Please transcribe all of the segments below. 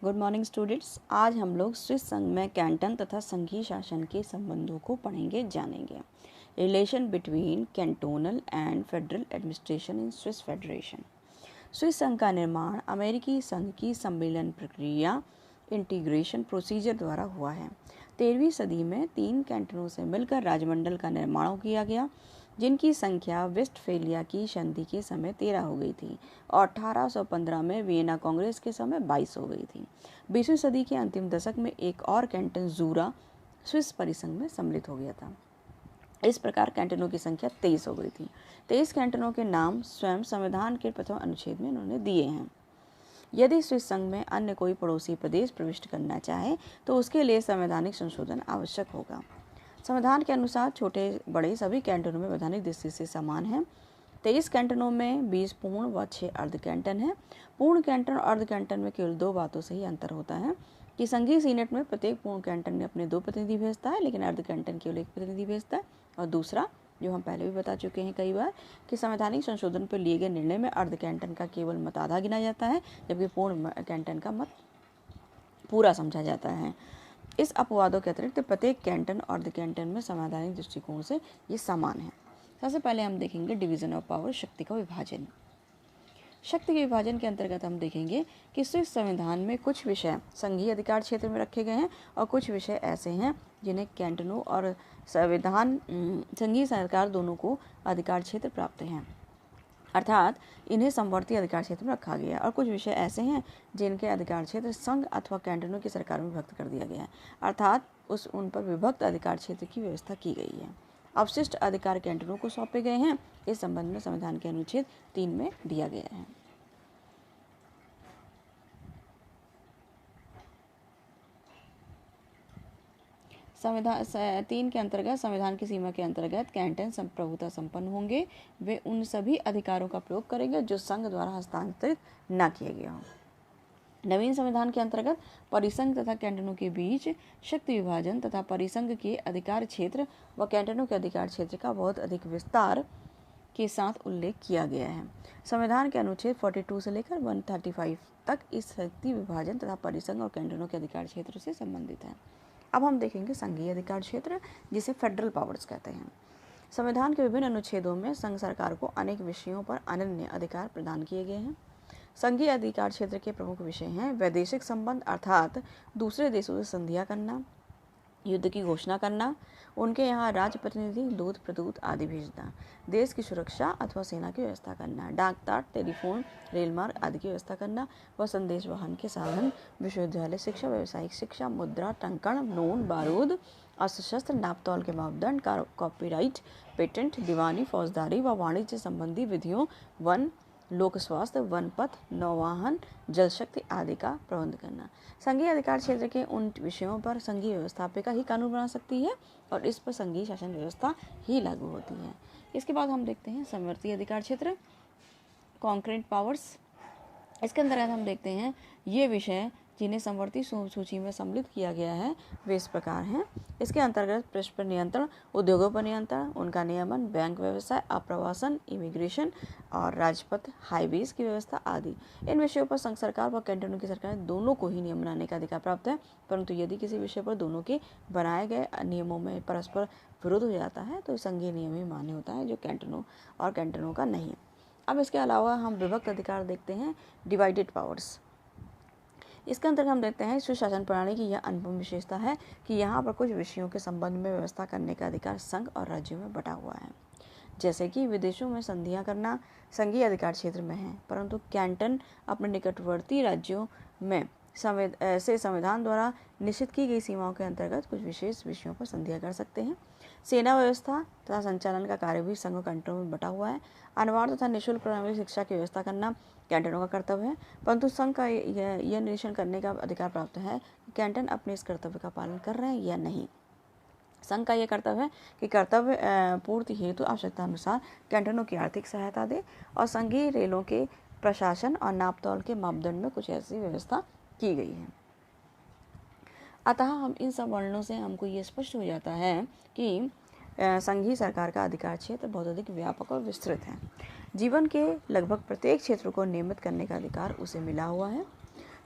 Good morning students. आज हम लोग स्विस संघ में कैंटन तथा संघीय शासन के संबंधों को पढ़ेंगे जानेंगे। Relation between cantonal and federal administration in Swiss federation. Swiss संघ का निर्माण अमेरिकी संघ की सम्मेलन प्रक्रिया इंटीग्रेशन प्रोसीजर द्वारा हुआ है। 13वीं सदी में 3 कैंटनों से मिलकर राजमंडल का निर्माण किया गया, जिनकी संख्या वेस्टफेलिया की संधि के समय 13 हो गई थी और 1815 में वियना कांग्रेस के समय 22 हो गई थी। 20वीं सदी के अंतिम दशक में एक और कैंटन जूरा स्विस परिसंघ में सम्मिलित हो गया था। इस प्रकार कैंटनों की संख्या 23 हो गई थी। 23 कैंटनों के नाम स्वयं संविधान के प्रथम अनुच्छेद में उन्होंने दिए हैं। यदि स्विस संघ में अन्य कोई पड़ोसी प्रदेश प्रविष्ट करना चाहे तो उसके लिए संवैधानिक संशोधन आवश्यक होगा। संविधान के अनुसार छोटे बड़े सभी कैंटनों में वैधानिक दृष्टि से समान हैं। 23 कैंटनों में 20 पूर्ण व 6 अर्ध कैंटन हैं। पूर्ण कैंटन और अर्ध कैंटन में केवल 2 बातों से ही अंतर होता है कि संघीय सीनेट में प्रत्येक पूर्ण कैंटन में अपने 2 प्रतिनिधि भेजता है, लेकिन अर्ध कैंटन केवल 1 प्रतिनिधि भेजता है। और दूसरा, जो हम पहले भी बता चुके हैं कई बार, कि संवैधानिक संशोधन पर लिए गए निर्णय में अर्ध कैंटन का केवल मत आधा गिना जाता है, जबकि पूर्ण कैंटन का मत पूरा समझा जाता है। इस अपवादों के अतिरिक्त प्रत्येक कैंटन और अर्ध कैंटन में संवैधानिक दृष्टिकोण से ये समान है। सबसे पहले हम देखेंगे डिवीजन ऑफ पावर, शक्ति का विभाजन। शक्ति के विभाजन के अंतर्गत हम देखेंगे कि स्विस संविधान में कुछ विषय संघीय अधिकार क्षेत्र में रखे गए हैं और कुछ विषय ऐसे हैं जिन्हें कैंटनों और संविधान संघीय सरकार दोनों को अधिकार क्षेत्र प्राप्त हैं, अर्थात इन्हें समवर्ती अधिकार क्षेत्र में रखा गया है। और कुछ विषय ऐसे हैं जिनके अधिकार क्षेत्र संघ अथवा कैंटनों की सरकार में विभक्त कर दिया गया है, अर्थात उन पर विभक्त अधिकार क्षेत्र की व्यवस्था की गई है। अवशिष्ट अधिकार कैंटनों को सौंपे गए हैं। इस संबंध में संविधान के अनुच्छेद 3 में दिया गया है। संविधान 3 के अंतर्गत संविधान की सीमा के अंतर्गत कैंटन संप्रभुता संपन्न होंगे। वे उन सभी अधिकारों का प्रयोग करेंगे जो संघ द्वारा हस्तांतरित न किया गया हो। नवीन संविधान के अंतर्गत परिसंघ तथा कैंटनों के बीच शक्ति विभाजन तथा परिसंघ के अधिकार क्षेत्र व कैंटनों के अधिकार क्षेत्र का बहुत अधिक विस्तार के साथ उल्लेख किया गया है। संविधान के अनुच्छेद 42 से लेकर 135 तक इस शक्ति विभाजन तथा परिसंघ और कैंटनों के अधिकार क्षेत्र से संबंधित है। अब हम देखेंगे संघीय अधिकार क्षेत्र, जिसे फेडरल पावर्स कहते हैं। संविधान के विभिन्न अनुच्छेदों में संघ सरकार को अनेक विषयों पर अनन्य अधिकार प्रदान किए गए हैं। संघीय अधिकार क्षेत्र के प्रमुख विषय हैं वैदेशिक संबंध, अर्थात दूसरे देशों से संधियां करना, युद्ध की घोषणा करना, उनके यहाँ राज प्रतिनिधि, दूत प्रदूत आदि भेजना, देश की सुरक्षा अथवा सेना की व्यवस्था करना, डाक ताट, टेलीफोन, रेल मार्ग आदि की व्यवस्था करना व संदेश वाहन के साधन, विश्वविद्यालय शिक्षा, व्यावसायिक शिक्षा, मुद्रा, टंकण, नोन, बारूद, अस्त्र शस्त्र, नापतौल के मापदंड, कॉपीराइट, पेटेंट, दीवानी, फौजदारी व वाणिज्य संबंधी विधियों, वन, लोक स्वास्थ्य, वन पथ, नौवाहन, जल शक्ति आदि का प्रबंध करना। संघीय अधिकार क्षेत्र के उन विषयों पर संघीय व्यवस्थापिका ही कानून बना सकती है और इस पर संघीय शासन व्यवस्था ही लागू होती है। इसके बाद हम देखते हैं समवर्ती अधिकार क्षेत्र, कॉन्करेंट पावर्स। इसके अंतर्गत हम देखते हैं ये विषय जिन्हें समवर्ती सूची में सम्मिलित किया गया है वे इस प्रकार हैं। इसके अंतर्गत पृष्ठ पर नियंत्रण, उद्योगों पर नियंत्रण, उनका नियमन, बैंक व्यवसाय, आप्रवासन, इमिग्रेशन और राजपथ, हाईवेज की व्यवस्था आदि। इन विषयों पर संघ सरकार व कैंटनों की सरकार दोनों को ही नियम बनाने का अधिकार प्राप्त है, परंतु यदि किसी विषय पर दोनों के बनाए गए नियमों में परस्पर विरोध हो जाता है तो संघीय नियम ही मान्य होता है, जो कैंटनों का नहीं है। अब इसके अलावा हम विभक्त अधिकार देखते हैं, डिवाइडेड पावर्स। इसके अंतर्गत हम देखते हैं स्विस शासन प्रणाली की यह अनुपम विशेषता है कि यहाँ पर कुछ विषयों के संबंध में व्यवस्था करने का अधिकार संघ और राज्यों में बटा हुआ है। जैसे कि विदेशों में संधियां करना संघीय अधिकार क्षेत्र में है, परंतु कैंटन अपने निकटवर्ती राज्यों में संविधान द्वारा निश्चित की गई सीमाओं के अंतर्गत कुछ विशेष विषयों पर संधियां कर सकते हैं। सेना व्यवस्था तथा संचालन का कार्य भी संघ और कैंटनों में बटा हुआ है। अनिवार्य तथा निःशुल्क प्राइमरी शिक्षा की व्यवस्था करना कैंटनों का कर्तव्य है, परंतु संघ का यह निरीक्षण करने का अधिकार प्राप्त है कि कैंटन अपने इस कर्तव्य का पालन कर रहे हैं या नहीं। संघ का यह कर्तव्य है कि कर्तव्य पूर्ति हेतु आवश्यकता अनुसार कैंटनों की आर्थिक सहायता दे और संघीय रेलों के प्रशासन और नापतौल के मापदंड में कुछ ऐसी व्यवस्था की गई है। अतः हम इन सब वर्णनों से हमको ये स्पष्ट हो जाता है कि संघीय सरकार का अधिकार क्षेत्र बहुत अधिक व्यापक और विस्तृत है। जीवन के लगभग प्रत्येक क्षेत्र को नियमित करने का अधिकार उसे मिला हुआ है।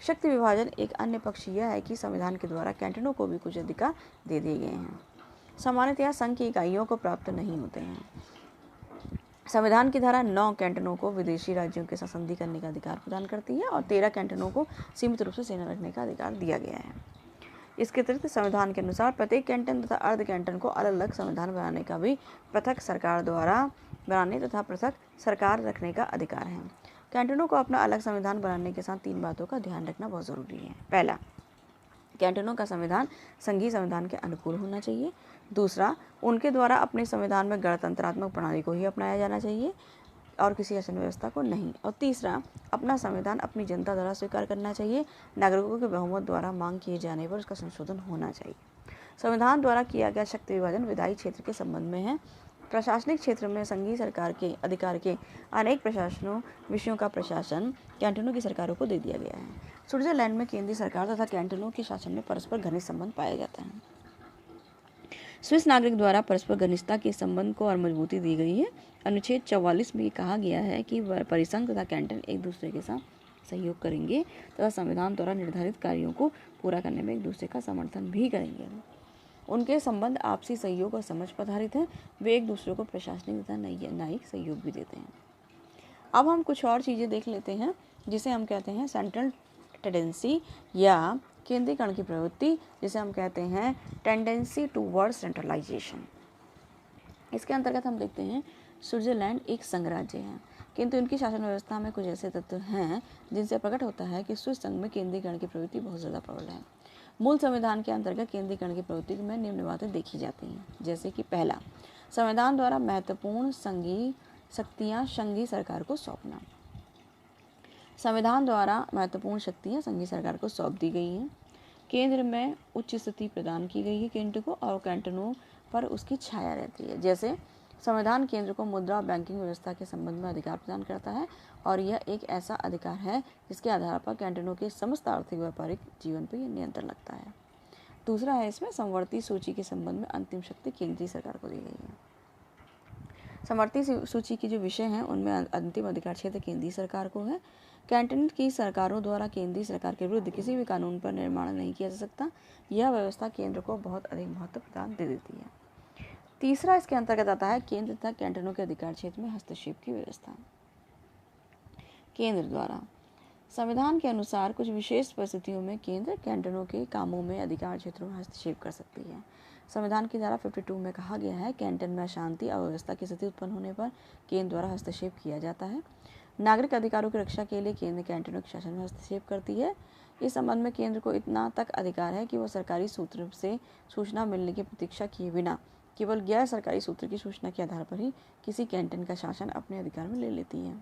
शक्ति विभाजन एक अन्य पक्ष यह है कि संविधान के द्वारा कैंटनों को भी कुछ अधिकार दे दिए गए हैं, सामान्यतया संघ की इकाइयों को प्राप्त नहीं होते हैं। संविधान की धारा 9 कैंटनों को विदेशी राज्यों के साथ संधि करने का अधिकार प्रदान करती है और 13 कैंटनों को सीमित रूप से सेना रखने का अधिकार दिया गया है। इसके अतिरिक्त संविधान के अनुसार प्रत्येक कैंटन तथा अर्ध कैंटन को अलग अलग संविधान बनाने का भी पृथक सरकार द्वारा बनाने तथा पृथक सरकार रखने का अधिकार है। कैंटनों को अपना अलग संविधान बनाने के साथ 3 बातों का ध्यान रखना बहुत जरूरी है। पहला, कैंटनों का संविधान संघीय संविधान के अनुकूल होना चाहिए। दूसरा, उनके द्वारा अपने संविधान में गणतंत्रात्मक प्रणाली को ही अपनाया जाना चाहिए और किसी शासन व्यवस्था को नहीं। और तीसरा, अपना संविधान अपनी जनता द्वारा स्वीकार करना चाहिए, नागरिकों के बहुमत द्वारा मांग किए जाने पर उसका संशोधन होना चाहिए। संविधान द्वारा किया गया शक्ति विभाजन विधायी क्षेत्र के संबंध में है। प्रशासनिक क्षेत्र में संघीय सरकार के अधिकार के अनेक प्रशासनों विषयों का प्रशासन कैंटनों की सरकारों को दे दिया गया है। स्विट्जरलैंड में केंद्रीय सरकार तथा कैंटनों के शासन में परस्पर घनिष्ठ संबंध पाया जाता है। स्विस नागरिक द्वारा परस्पर घनिष्ठता के संबंध को और मजबूती दी गई है। अनुच्छेद 44 में कहा गया है कि परिसंघ तथा कैंटन एक दूसरे के साथ सहयोग करेंगे तथा संविधान द्वारा निर्धारित कार्यों को पूरा करने में एक दूसरे का समर्थन भी करेंगे। उनके संबंध आपसी सहयोग और समझ पर आधारित है। वे एक दूसरे को प्रशासनिक तथा न्यायिक सहयोग भी देते हैं। अब हम कुछ और चीज़ें देख लेते हैं जिसे हम कहते हैं सेंट्रल टेंडेंसी या केंद्रीकरण की प्रवृत्ति, जिसे हम कहते हैं टेंडेंसी टूवर्ड सेंट्रलाइजेशन। इसके अंतर्गत हम देखते हैं स्विट्जरलैंड एक संघ राज्य है, किंतु इनकी शासन व्यवस्था में कुछ ऐसे तत्व हैं जिनसे प्रकट होता है कि स्विस संघ में केंद्रीकरण की प्रवृत्ति बहुत ज़्यादा प्रबल है। मूल संविधान के अंतर्गत केंद्रीकरण की प्रवृत्ति में निम्न बातें देखी जाती हैं, जैसे कि पहला, संविधान द्वारा महत्वपूर्ण संघीय शक्तियाँ संघीय सरकार को सौंपना। संविधान द्वारा महत्वपूर्ण शक्तियाँ संघीय सरकार को सौंप दी गई हैं। केंद्र में उच्च स्थिति प्रदान की गई है केंद्र को और कैंटनों पर उसकी छाया रहती है। जैसे संविधान केंद्र को मुद्रा और बैंकिंग व्यवस्था के संबंध में अधिकार प्रदान करता है और यह एक ऐसा अधिकार है जिसके आधार पर कैंटनों के समस्त आर्थिक व्यापारिक जीवन पर यह नियंत्रण लगता है। दूसरा है, इसमें समवर्ती सूची के संबंध में अंतिम शक्ति केंद्रीय सरकार को दी गई है। समवर्ती सूची के जो विषय हैं उनमें अंतिम अधिकार क्षेत्र केंद्रीय सरकार को है। कैंटन की सरकारों द्वारा केंद्रीय सरकार के विरुद्ध किसी भी कानून पर निर्माण नहीं किया जा सकता। यह व्यवस्था केंद्र को बहुत अधिक महत्व प्रदान दे देती है। तीसरा इसके अंतर्गत आता है केंद्र तथा कैंटनों के अधिकार क्षेत्र में हस्तक्षेप की व्यवस्था। केंद्र द्वारा संविधान के अनुसार कुछ विशेष परिस्थितियों में केंद्र कैंटनों के कामों में अधिकार क्षेत्रों में हस्तक्षेप कर सकती है। संविधान की धारा 52 में कहा गया है, कैंटन में अशांति अव्यवस्था की स्थिति उत्पन्न होने पर केंद्र द्वारा हस्तक्षेप किया जाता है। नागरिक अधिकारों की रक्षा के लिए केंद्र कैंटनों के शासन में हस्तक्षेप करती है। इस संबंध में केंद्र को इतना तक अधिकार है कि वह सरकारी सूत्र से सूचना मिलने की प्रतीक्षा किए बिना केवल गैर सरकारी सूत्र की सूचना के आधार पर ही किसी कैंटन का शासन अपने अधिकार में ले लेती है।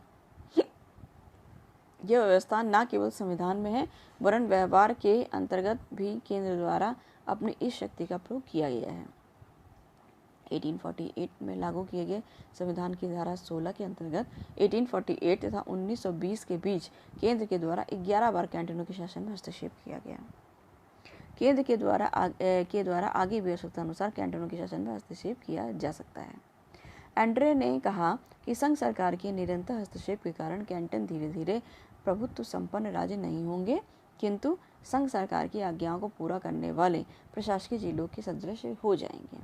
यह व्यवस्था न केवल संविधान में है वरन व्यवहार के अंतर्गत भी केंद्र द्वारा अपनी इस शक्ति का प्रयोग किया गया है। 1848 में लागू किए गए संविधान की धारा 16 के अंतर्गत 1848 तथा 1920 के बीच केंद्र के द्वारा 11 बार कैंटनों के शासन में हस्तक्षेप किया गया। केंद्र के द्वारा आगे भी आवश्यकता अनुसार कैंटनों के शासन में हस्तक्षेप किया जा सकता है। एंड्रे ने कहा कि संघ सरकार के निरंतर हस्तक्षेप के कारण कैंटन धीरे धीरे प्रभुत्व संपन्न राज्य नहीं होंगे, किंतु संघ सरकार की आज्ञाओं को पूरा करने वाले प्रशासकीय जिलों के सदृश हो जाएंगे।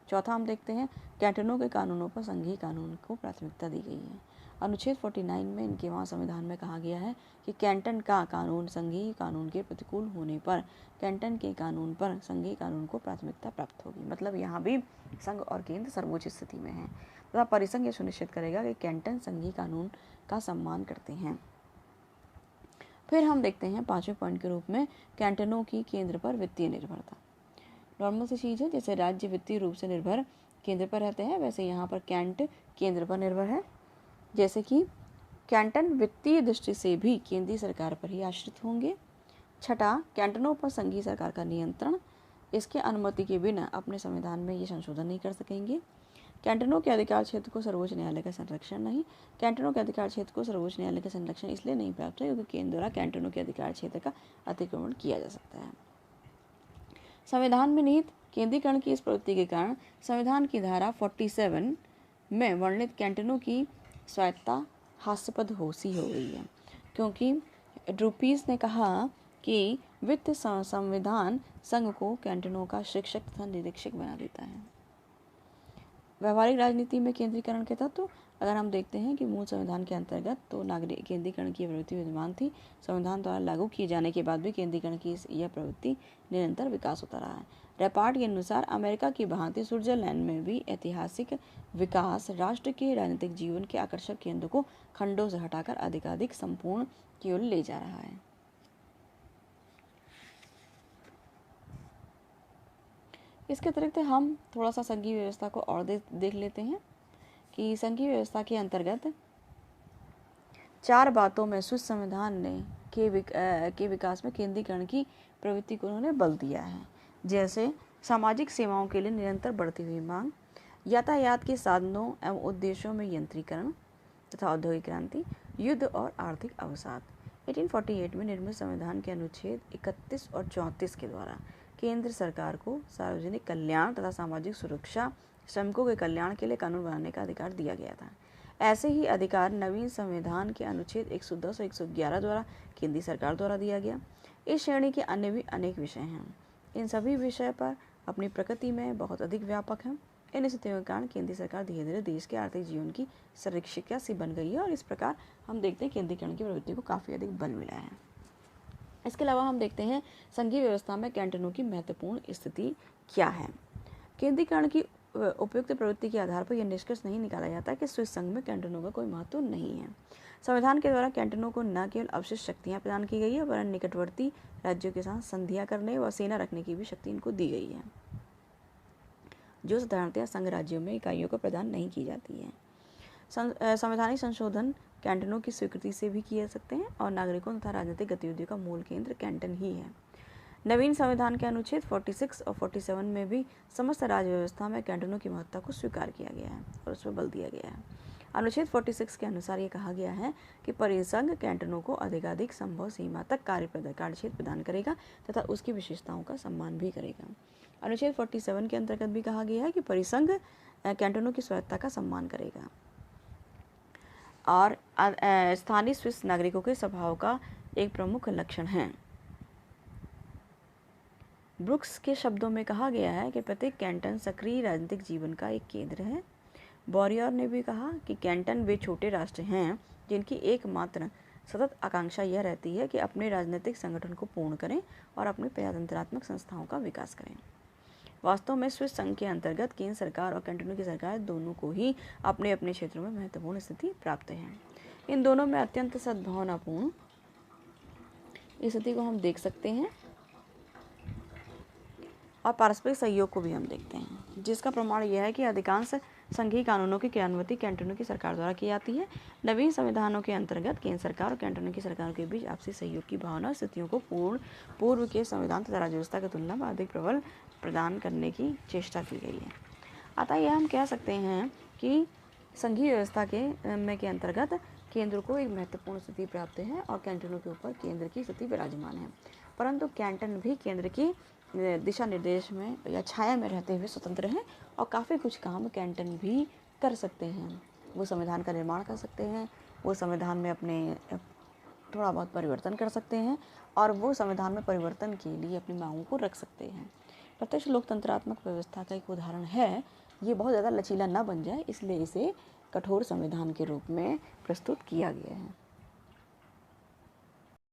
चौथा हम देखते हैं कैंटनों के कानूनों पर संघीय कानून को प्राथमिकता दी गई है। अनुच्छेद 49 में इनके वहाँ संविधान में कहा गया है कि कैंटन का कानून संघीय कानून के प्रतिकूल होने पर कैंटन के कानून पर संघीय कानून को प्राथमिकता प्राप्त होगी। मतलब यहाँ भी संघ और केंद्र सर्वोच्च स्थिति में है तथा परिसंघ ये सुनिश्चित करेगा कि कैंटन संघीय कानून का सम्मान करते हैं। फिर हम देखते हैं 5वें पॉइंट के रूप में कैंटनों की केंद्र पर वित्तीय निर्भरता। नॉर्मल सी चीज़ है, जैसे राज्य वित्तीय रूप से निर्भर केंद्र पर रहते हैं वैसे यहाँ पर कैंट केंद्र पर निर्भर है। जैसे कि कैंटन वित्तीय दृष्टि से भी केंद्रीय सरकार पर ही आश्रित होंगे। छठा, कैंटनों पर संघीय सरकार का नियंत्रण, इसके अनुमति के बिना अपने संविधान में ये संशोधन नहीं कर सकेंगे। कैंटनों के अधिकार क्षेत्र को सर्वोच्च न्यायालय का संरक्षण नहीं। कैंटनों के अधिकार क्षेत्र को सर्वोच्च न्यायालय का संरक्षण इसलिए नहीं प्राप्त है क्योंकि केंद्र द्वारा कैंटनों के अधिकार क्षेत्र का अतिक्रमण किया जा सकता है। संविधान में निहित केंद्रीकरण की इस प्रवृत्ति के कारण संविधान की धारा 47 में वर्णित कैंटनों की स्वायत्तता हास्यास्पद सी हो गई है, क्योंकि ड्रूपीज ने कहा कि वित्त संविधान संघ को कैंटनों का शिक्षक तथा निरीक्षक बना देता है। व्यवहारिक राजनीति में केंद्रीकरण के तत्व अगर हम देखते हैं कि मूल संविधान के अंतर्गत तो नागरिक केंद्रीकरण की प्रवृत्ति विद्यमान थी। संविधान द्वारा लागू किए जाने के बाद भी केंद्रीकरण की यह प्रवृत्ति निरंतर विकास होता रहा है। रैपार्ट के अनुसार अमेरिका की भांति स्विट्जरलैंड में भी ऐतिहासिक विकास राष्ट्र के राजनीतिक जीवन के आकर्षक केंद्र को खंडों से हटाकर अधिकाधिक संपूर्ण की ओर ले जा रहा है। इसके अतिरिक्त हम थोड़ा सा संघीय व्यवस्था को और देख लेते हैं कि संघीय व्यवस्था के अंतर्गत 4 बातों में स्विस संविधान ने के विकास में केंद्रीकरण की प्रवृत्ति को उन्होंने बल दिया है, जैसे सामाजिक सेवाओं के लिए निरंतर बढ़ती हुई मांग, यातायात के साधनों एवं उद्देश्यों में यंत्रीकरण तथा औद्योगिक क्रांति, युद्ध और आर्थिक अवसाद। 1848 में निर्मित संविधान के अनुच्छेद 31 और 34 के द्वारा केंद्र सरकार को सार्वजनिक कल्याण तथा सामाजिक सुरक्षा, श्रमिकों के कल्याण के लिए कानून बनाने का अधिकार दिया गया था। ऐसे ही अधिकार नवीन संविधान के अनुच्छेद 110 और 111 द्वारा केंद्रीय सरकार द्वारा दिया गया। इस श्रेणी के अन्य भी अनेक विषय हैं। इन सभी विषय पर अपनी प्रकृति में बहुत अधिक व्यापक हैं। इन स्थितियों के कारण केंद्रीय सरकार धीरे धीरे देश के आर्थिक जीवन की संरक्षिका सी बन गई है और इस प्रकार हम देखते हैं केंद्रीकरण की प्रवृत्ति को काफ़ी अधिक बल मिला है। इसके अलावा हम देखते हैं संघीय व्यवस्था में कैंटनों की महत्वपूर्ण स्थिति क्या है। केंद्रीकरण की उपयुक्त प्रवृत्ति के आधार पर यह निष्कर्ष नहीं निकाला जाता कि स्विस संघ में कैंटनों का कोई महत्व नहीं है। संविधान के द्वारा कैंटनों को न केवल अवशिष्ट शक्तियाँ प्रदान की गई है वरन निकटवर्ती राज्यों के साथ संधियाँ करने व सेना रखने की भी शक्ति इनको दी गई है, जो साधारणतया संघ राज्यों में इकाइयों को प्रदान नहीं की जाती है। संवैधानिक संशोधन कैंटनों की स्वीकृति से भी किए जा सकते हैं और नागरिकों तथा राजनीतिक गतिविधियों का मूल केंद्र कैंटन ही है। नवीन संविधान के अनुच्छेद 46 और 47 में भी समस्त राज्य व्यवस्था में कैंटनों की महत्ता को स्वीकार किया गया है और उस पर बल दिया गया है। अनुच्छेद 46 के अनुसार ये कहा गया है कि परिसंघ कैंटनों को अधिकाधिक संभव सीमा तक कार्यक्षेत्र प्रदान करेगा तथा उसकी विशेषताओं का सम्मान भी करेगा। अनुच्छेद 47 के अंतर्गत भी कहा गया है कि परिसंघ कैंटनों की स्वायत्तता का सम्मान करेगा और स्थानीय स्विस नागरिकों के स्वभाव का एक प्रमुख लक्षण है। ब्रुक्स के शब्दों में कहा गया है कि प्रत्येक कैंटन सक्रिय राजनीतिक जीवन का एक केंद्र है। बोरियर ने भी कहा कि कैंटन वे छोटे राष्ट्र हैं जिनकी एकमात्र सतत आकांक्षा यह रहती है कि अपने राजनीतिक संगठन को पूर्ण करें और अपनी प्रजातंत्रात्मक संस्थाओं का विकास करें। वास्तव में स्विस संघ के अंतर्गत केंद्र सरकार और कैंटनों की सरकार दोनों को ही अपने अपने क्षेत्रों में महत्वपूर्ण स्थिति प्राप्त है। इन दोनों में अत्यंत सद्भावनापूर्ण स्थिति को हम देख सकते हैं और पारस्परिक सहयोग को भी हम देखते हैं, जिसका प्रमाण यह है कि अधिकांश संघीय कानूनों की क्रियान्विति कैंटनों की सरकार द्वारा की जाती है। नवीन संविधानों के अंतर्गत केंद्र सरकार और कैंटनों की सरकार के बीच आपसी सहयोग की भावना स्थितियों को पूर्व के संविधान तथा राज्य व्यवस्था की तुलना में अधिक प्रबल प्रदान करने की चेष्टा की गई है। अतः यह हम कह सकते हैं कि संघीय व्यवस्था के अंतर्गत केंद्र को एक महत्वपूर्ण स्थिति प्राप्त है और कैंटनों के ऊपर केंद्र की स्थिति विराजमान है, परंतु कैंटन भी केंद्र की दिशा निर्देश में या छाया में रहते हुए स्वतंत्र हैं और काफ़ी कुछ काम कैंटन भी कर सकते हैं। वो संविधान का निर्माण कर सकते हैं, वो संविधान में अपने थोड़ा बहुत परिवर्तन कर सकते हैं और वो संविधान में परिवर्तन के लिए अपनी मांगों को रख सकते हैं। प्रत्यक्ष लोकतंत्रात्मक व्यवस्था का एक उदाहरण है। ये बहुत ज़्यादा लचीला ना बन जाए, इसलिए इसे कठोर संविधान के रूप में प्रस्तुत किया गया है।